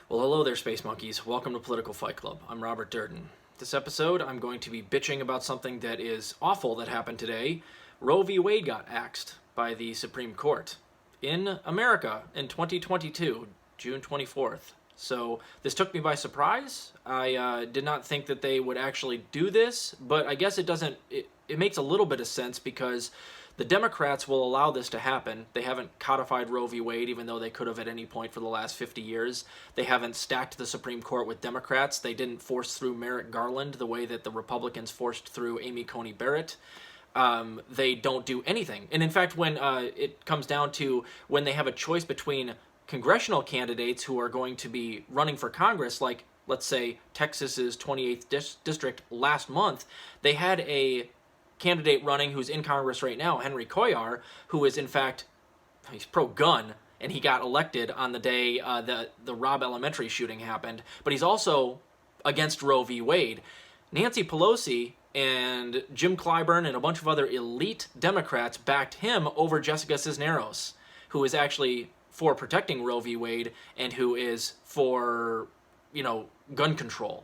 Well, hello there, Space Monkeys. Welcome to Political Fight Club. I'm Robert Durden. This episode, I'm going to be bitching about something that is awful that happened today. Roe v. Wade got axed by the Supreme Court in America in 2022, June 24th. So this took me by surprise. I did not think that they would actually do this, but I guess it makes a little bit of sense because the Democrats will allow this to happen. They haven't codified Roe v. Wade, even though they could have at any point for the last 50 years. They haven't stacked the Supreme Court with Democrats. They didn't force through Merrill Garland the way that the Republicans forced through Amy Coney Barrett. They don't do anything. And in fact, when it comes down to when they have a choice between congressional candidates who are going to be running for Congress, like, let's say, Texas's 28th district last month, they had a candidate running who's in Congress right now, Henry Cuellar, who is in fact, he's pro-gun, and he got elected on the day the Robb Elementary shooting happened, but he's also against Roe v. Wade. Nancy Pelosi and Jim Clyburn and a bunch of other elite Democrats backed him over Jessica Cisneros, who is actually for protecting Roe v. Wade and who is for, gun control.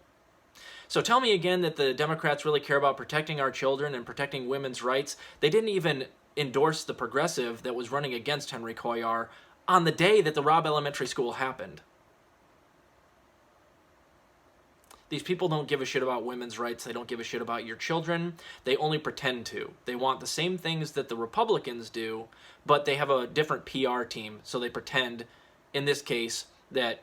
So tell me again that the Democrats really care about protecting our children and protecting women's rights. They didn't even endorse the progressive that was running against Henry Cuellar on the day that the Robb Elementary School happened. These people don't give a shit about women's rights. They don't give a shit about your children. They only pretend to. They want the same things that the Republicans do, but they have a different PR team, so they pretend, in this case, that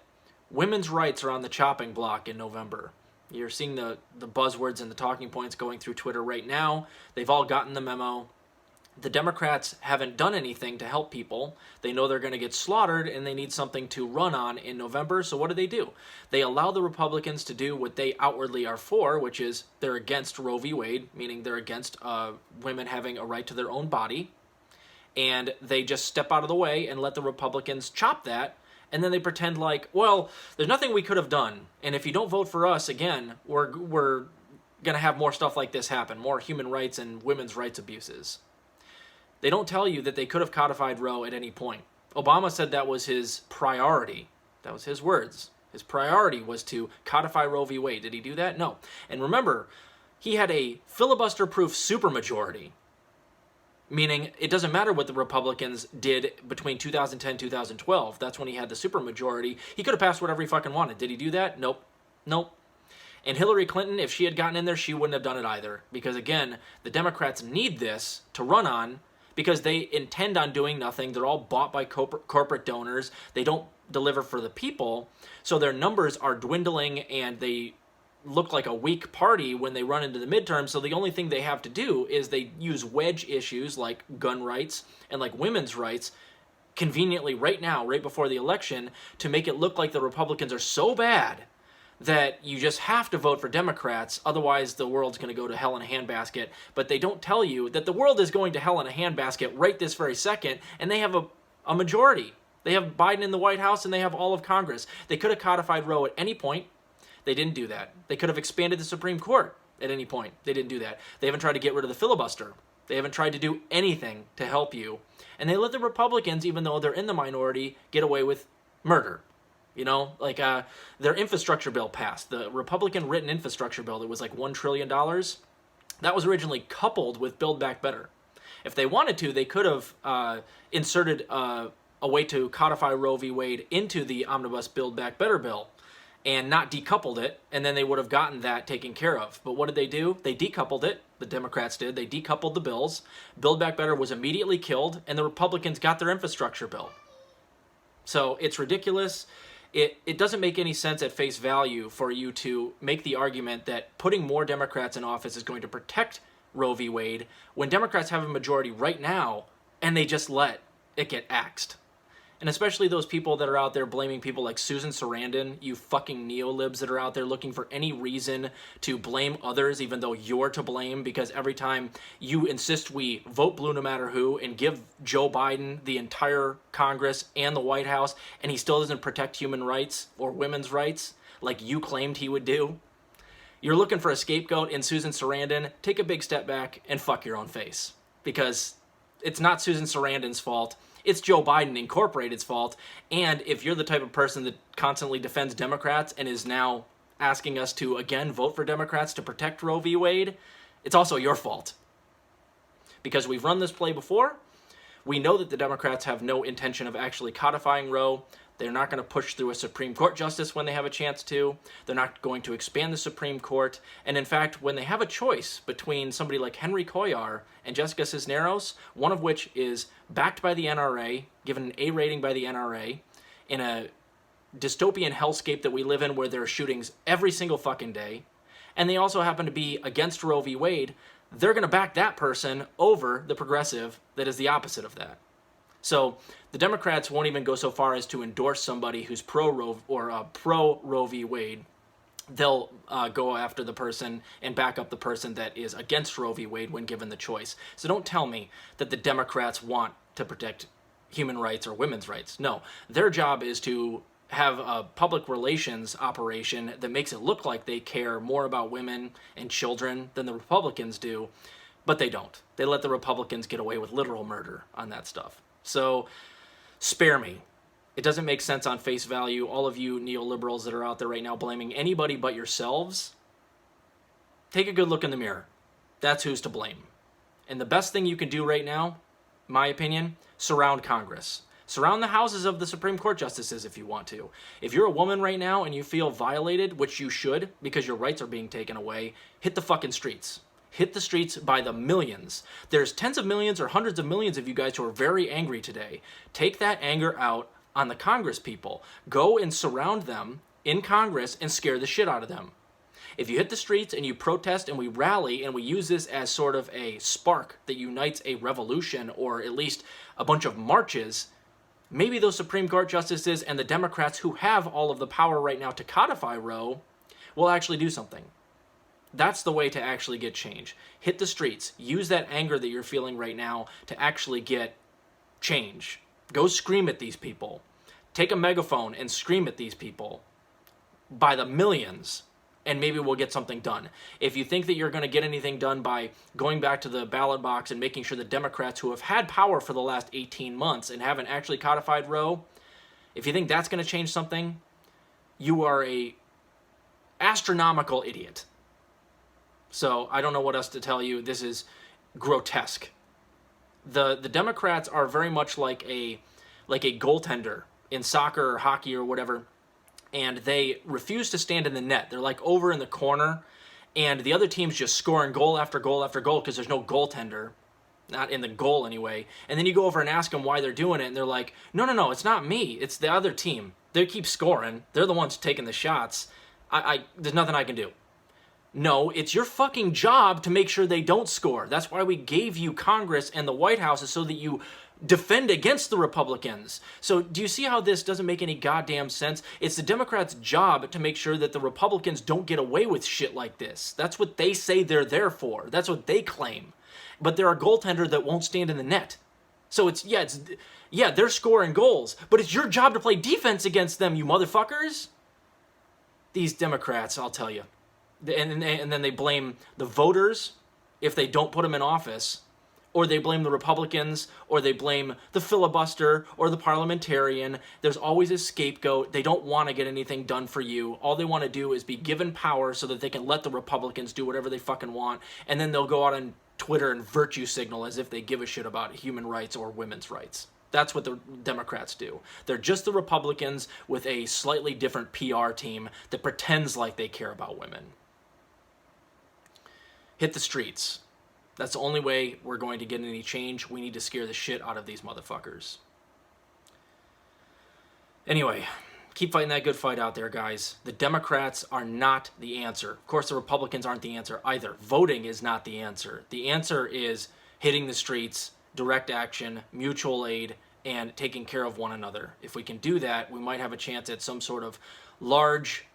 women's rights are on the chopping block in November. You're seeing the buzzwords and the talking points going through Twitter right now. They've all gotten the memo. The Democrats haven't done anything to help people. They know they're going to get slaughtered and they need something to run on in November. So what do? They allow the Republicans to do what they outwardly are for, which is they're against Roe v. Wade, meaning they're against women having a right to their own body. And they just step out of the way and let the Republicans chop that. And then they pretend like, well, there's nothing we could have done. And if you don't vote for us again, we're going to have more stuff like this happen, more human rights and women's rights abuses. They don't tell you that they could have codified Roe at any point. Obama said that was his priority. That was his words. His priority was to codify Roe v. Wade. Did he do that? No. And remember, he had a filibuster-proof supermajority. Meaning, it doesn't matter what the Republicans did between 2010 and 2012. That's when he had the supermajority. He could have passed whatever he fucking wanted. Did he do that? Nope. And Hillary Clinton, if she had gotten in there, she wouldn't have done it either. Because again, the Democrats need this to run on because they intend on doing nothing. They're all bought by corporate donors. They don't deliver for the people. So their numbers are dwindling and they look like a weak party when they run into the midterms, so the only thing they have to do is they use wedge issues like gun rights and like women's rights conveniently right now, right before the election, to make it look like the Republicans are so bad that you just have to vote for Democrats, otherwise the world's going to go to hell in a handbasket. But they don't tell you that the world is going to hell in a handbasket right this very second, and they have a majority. They have Biden in the White House, and they have all of Congress. They could have codified Roe at any point. They didn't do that. They could have expanded the Supreme Court at any point. They didn't do that. They haven't tried to get rid of the filibuster. They haven't tried to do anything to help you. And they let the Republicans, even though they're in the minority, get away with murder. Their infrastructure bill passed. The Republican-written infrastructure bill that was like $1 trillion, that was originally coupled with Build Back Better. If they wanted to, they could have inserted a way to codify Roe v. Wade into the Omnibus Build Back Better bill and not decoupled it, and then they would have gotten that taken care of. But what did they do? They decoupled it. The Democrats did. They decoupled the bills. Build Back Better was immediately killed, and the Republicans got their infrastructure bill. So it's ridiculous. It doesn't make any sense at face value for you to make the argument that putting more Democrats in office is going to protect Roe v. Wade when Democrats have a majority right now, and they just let it get axed. And especially those people that are out there blaming people like Susan Sarandon, you fucking neolibs that are out there looking for any reason to blame others even though you're to blame, because every time you insist we vote blue no matter who and give Joe Biden the entire Congress and the White House and he still doesn't protect human rights or women's rights like you claimed he would do. You're looking for a scapegoat in Susan Sarandon. Take a big step back and fuck your own face, because it's not Susan Sarandon's fault. It's Joe Biden Incorporated's fault. And if you're the type of person that constantly defends Democrats and is now asking us to, again, vote for Democrats to protect Roe v. Wade, it's also your fault. Because we've run this play before. We know that the Democrats have no intention of actually codifying Roe. They're not going to push through a Supreme Court justice when they have a chance to. They're not going to expand the Supreme Court. And in fact, when they have a choice between somebody like Henry Cuellar and Jessica Cisneros, one of which is backed by the NRA, given an A rating by the NRA, in a dystopian hellscape that we live in where there are shootings every single fucking day, and they also happen to be against Roe v. Wade, they're going to back that person over the progressive that is the opposite of that. So the Democrats won't even go so far as to endorse somebody who's pro-Roe or pro-Roe v. Wade. They'll go after the person and back up the person that is against Roe v. Wade when given the choice. So don't tell me that the Democrats want to protect human rights or women's rights. No, their job is to have a public relations operation that makes it look like they care more about women and children than the Republicans do, but they don't. They let the Republicans get away with literal murder on that stuff. So spare me. It doesn't make sense on face value. All of you neoliberals that are out there right now blaming anybody but yourselves, take a good look in the mirror. That's who's to blame. And the best thing you can do right now, my opinion, surround Congress. Surround the houses of the Supreme Court justices if you want to. If you're a woman right now and you feel violated, which you should because your rights are being taken away, hit the fucking streets. Hit the streets by the millions. There's tens of millions or hundreds of millions of you guys who are very angry today. Take that anger out on the Congress people. Go and surround them in Congress and scare the shit out of them. If you hit the streets and you protest and we rally and we use this as sort of a spark that unites a revolution or at least a bunch of marches, maybe those Supreme Court justices and the Democrats who have all of the power right now to codify Roe will actually do something. That's the way to actually get change. Hit the streets. Use that anger that you're feeling right now to actually get change. Go scream at these people. Take a megaphone and scream at these people by the millions, and maybe we'll get something done. If you think that you're going to get anything done by going back to the ballot box and making sure the Democrats who have had power for the last 18 months and haven't actually codified Roe, if you think that's going to change something, you are a astronomical idiot. So I don't know what else to tell you. This is grotesque. The Democrats are very much like a goaltender in soccer or hockey or whatever, and they refuse to stand in the net. They're like over in the corner, and the other team's just scoring goal after goal after goal because there's no goaltender, not in the goal anyway. And then you go over and ask them why they're doing it, and they're like, no, it's not me. It's the other team. They keep scoring. They're the ones taking the shots. There's nothing I can do. No, it's your fucking job to make sure they don't score. That's why we gave you Congress and the White House, is so that you defend against the Republicans. So do you see how this doesn't make any goddamn sense? It's the Democrats' job to make sure that the Republicans don't get away with shit like this. That's what they say they're there for. That's what they claim. But they're a goaltender that won't stand in the net. So they're scoring goals, but it's your job to play defense against them, you motherfuckers. These Democrats, I'll tell you. And then they blame the voters if they don't put them in office, or they blame the Republicans, or they blame the filibuster or the Parliamentarian. There's always a scapegoat. They don't want to get anything done for you. All they want to do is be given power so that they can let the Republicans do whatever they fucking want, and then they'll go out on Twitter and virtue signal as if they give a shit about human rights or women's rights. That's what the Democrats do. They're just the Republicans with a slightly different PR team that pretends like they care about women. Hit the streets. That's the only way we're going to get any change. We need to scare the shit out of these motherfuckers. Anyway, keep fighting that good fight out there, guys. The Democrats are not the answer. Of course, the Republicans aren't the answer either. Voting is not the answer. The answer is hitting the streets, direct action, mutual aid, and taking care of one another. If we can do that, we might have a chance at some sort of large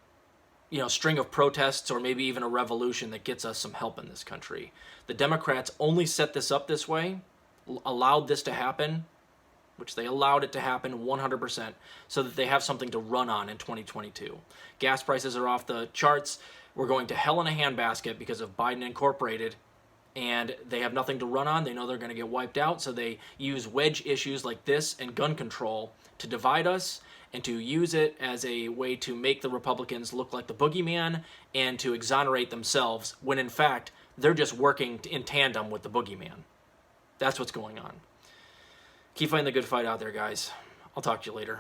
string of protests, or maybe even a revolution that gets us some help in this country. The Democrats only set this up this way, allowed this to happen, which they allowed it to happen 100%, so that they have something to run on in 2022. Gas prices are off the charts. We're going to hell in a handbasket because of Biden Incorporated, and they have nothing to run on. They know they're going to get wiped out, so they use wedge issues like this and gun control to divide us and to use it as a way to make the Republicans look like the boogeyman and to exonerate themselves when in fact they're just working in tandem with the boogeyman. That's what's going on. Keep fighting the good fight out there, guys. I'll talk to you later.